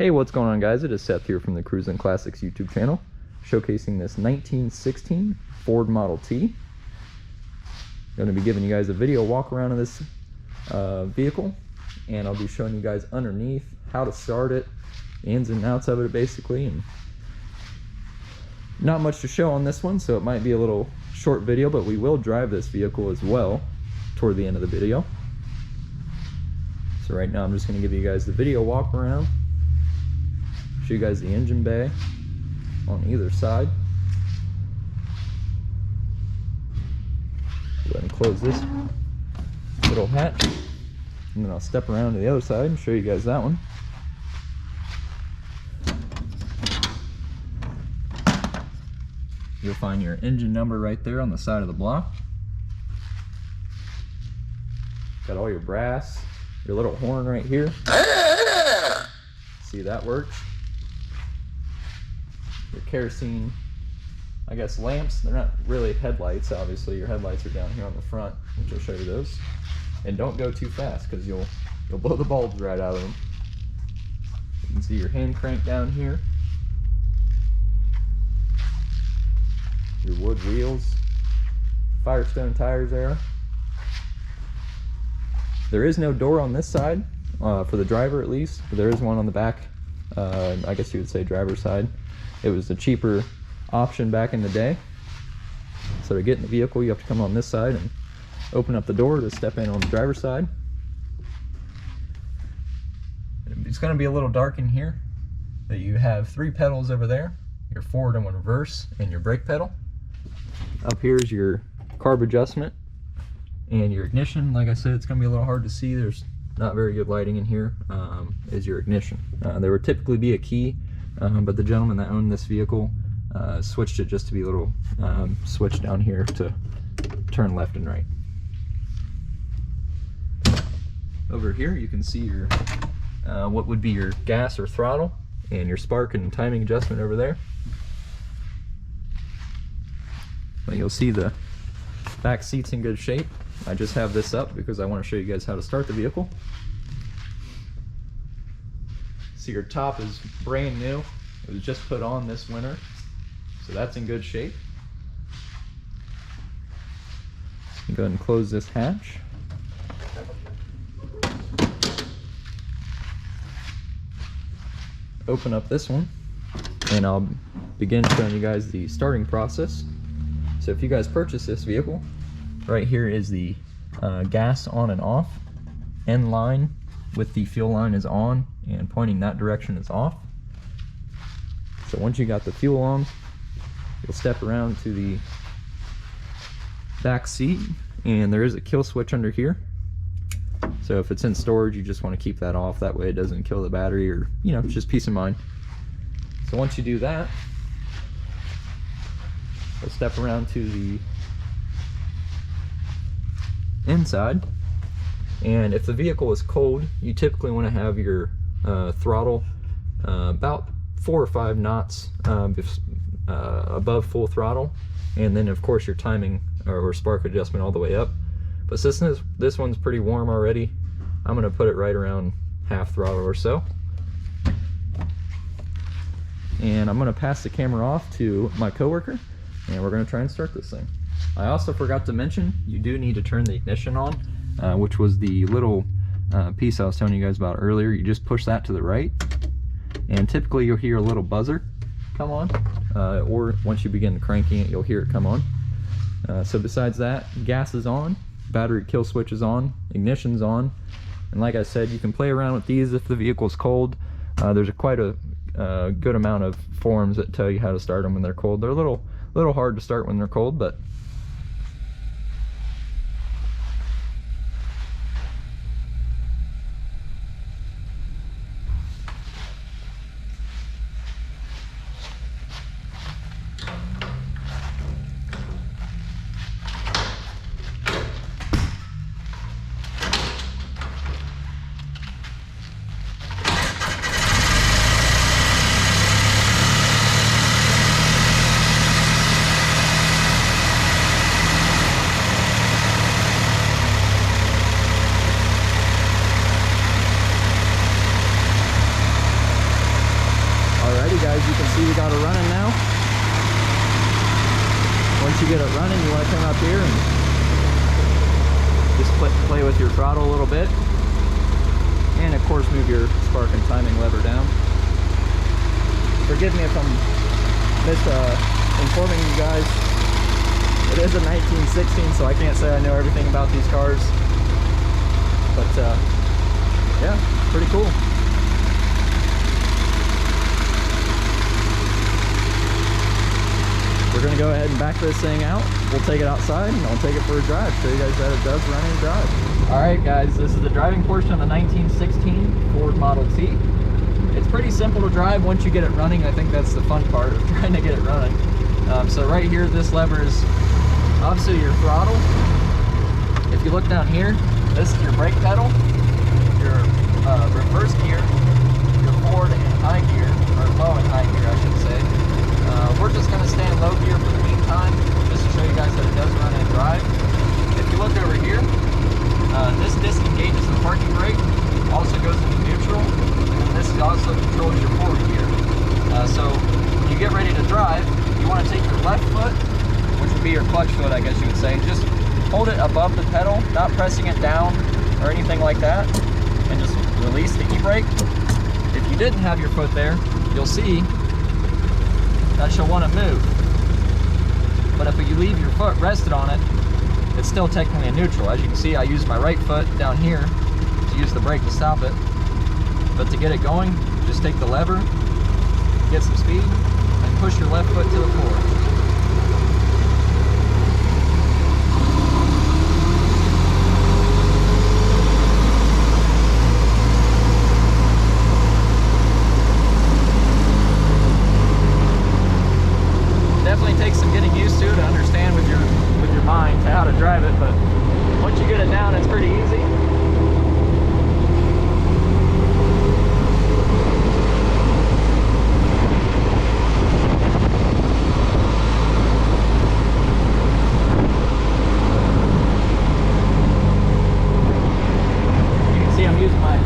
Hey, what's going on, guys? It is Seth here from the Cruisin Classics YouTube channel, showcasing this 1916 Ford Model T. I'm going to be giving you guys a video walk around of this vehicle, and I'll be showing you guys underneath how to start it, the ins and outs of it basically, and not much to show on this one, so it might be a little short video, but we will drive this vehicle as well toward the end of the video. So right now I'm just going to give you guys the video walk around, show you guys the engine bay on either side. Go ahead and close this little hatch, and then I'll step around to the other side and show you guys that one. You'll find your engine number right there on the side of the block. Got all your brass, your little horn right here. See, that works. Your kerosene, I guess, lamps. They're not really headlights, obviously. Your headlights are down here on the front, which I'll show you those. And don't go too fast, because you'll blow the bulbs right out of them. You can see your hand crank down here. Your wood wheels, Firestone tires there. There is no door on this side, for the driver at least. There is one on the back, I guess you would say driver's side. It was a cheaper option back in the day. So to get in the vehicle, you have to come on this side and open up the door to step in on the driver's side. It's going to be a little dark in here, but you have 3 pedals over there, your forward and reverse, and your brake pedal. Up here is your carb adjustment and your ignition. Like I said, it's going to be a little hard to see. There's not very good lighting in here. Is your ignition. There would typically be a key, but the gentleman that owned this vehicle switched it just to be a little switch down here to turn left and right. Over here you can see your what would be your gas or throttle, and your spark and timing adjustment over there. But you'll see the back seat's in good shape. I just have this up because I want to show you guys how to start the vehicle. See, your top is brand new. It was just put on this winter, so that's in good shape. Go ahead and close this hatch. Open up this one, and I'll begin showing you guys the starting process. So if you guys purchase this vehicle, right here is the gas on and off. End line with the fuel line is on, and pointing that direction is off. So once you got the fuel on, you'll step around to the back seat, and there is a kill switch under here. So if it's in storage, you just want to keep that off. That way it doesn't kill the battery, or, you know, it's just peace of mind. So once you do that, we'll step around to the inside, and if the vehicle is cold, you typically want to have your throttle about 4 or 5 knots above full throttle, and then of course your timing or spark adjustment all the way up. But since this one's pretty warm already, I'm going to put it right around half throttle or so. And I'm going to pass the camera off to my coworker, and we're going to try and start this thing. I also forgot to mention, you do need to turn the ignition on, which was the little piece I was telling you guys about earlier. You just push that to the right, and typically you'll hear a little buzzer come on, or once you begin cranking it, you'll hear it come on. So besides that, gas is on, battery kill switch is on, ignition's on, and like I said, you can play around with these if the vehicle's cold. There's quite a good amount of forums that tell you how to start them when they're cold. They're a little hard to start when they're cold, but get it running, you want to come up here and just play with your throttle a little bit. And of course move your spark and timing lever down. Forgive me if I'm informing you guys. It is a 1916, so I can't say I know everything about these cars. But yeah, pretty cool. We're gonna go ahead and back this thing out. We'll take it outside and I'll take it for a drive, show you guys that it does run and drive. All right guys, this is the driving portion of the 1916 Ford Model T. It's pretty simple to drive once you get it running. I think that's the fun part of trying to get it running. So right here, this lever is obviously your throttle. If you look down here, this is your brake pedal, your reverse gear, your forward and high gear, or low and high gear I should say. We're just going to stay in low gear for the meantime, just to show you guys that it does run and drive. If you look over here, this disengages the parking brake, also goes into neutral, and this also controls your forward gear. So when you get ready to drive, you want to take your left foot, which would be your clutch foot I guess you would say, just hold it above the pedal, not pressing it down or anything like that, and just release the e-brake. If you didn't have your foot there, you'll see that you'll want to move. But if you leave your foot rested on it, it's still technically in neutral. As you can see, I use my right foot down here to use the brake to stop it. But to get it going, just take the lever, get some speed, and push your left foot to the floor. Definitely takes some getting used to understand with your mind how to drive it, but once you get it down, it's pretty easy. You can see I'm using my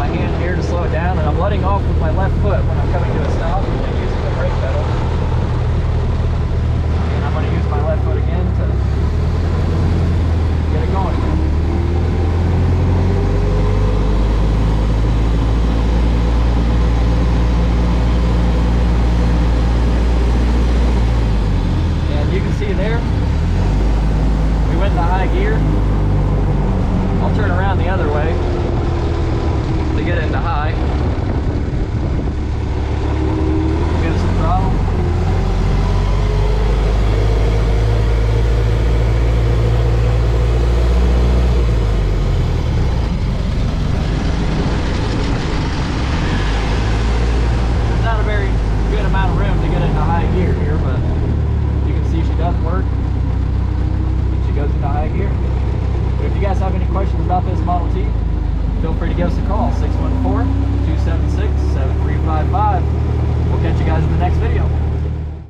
hand here to slow it down, and I'm letting off with my left foot when I'm coming to a stop and using the brake pedal. I'm going to use my left foot again to get it going again. And you can see there, we went to high gear. I'll turn around the other way to get into high. Give it some throttle. About this Model T, feel free to give us a call, 614-276-7355. We'll catch you guys in the next video.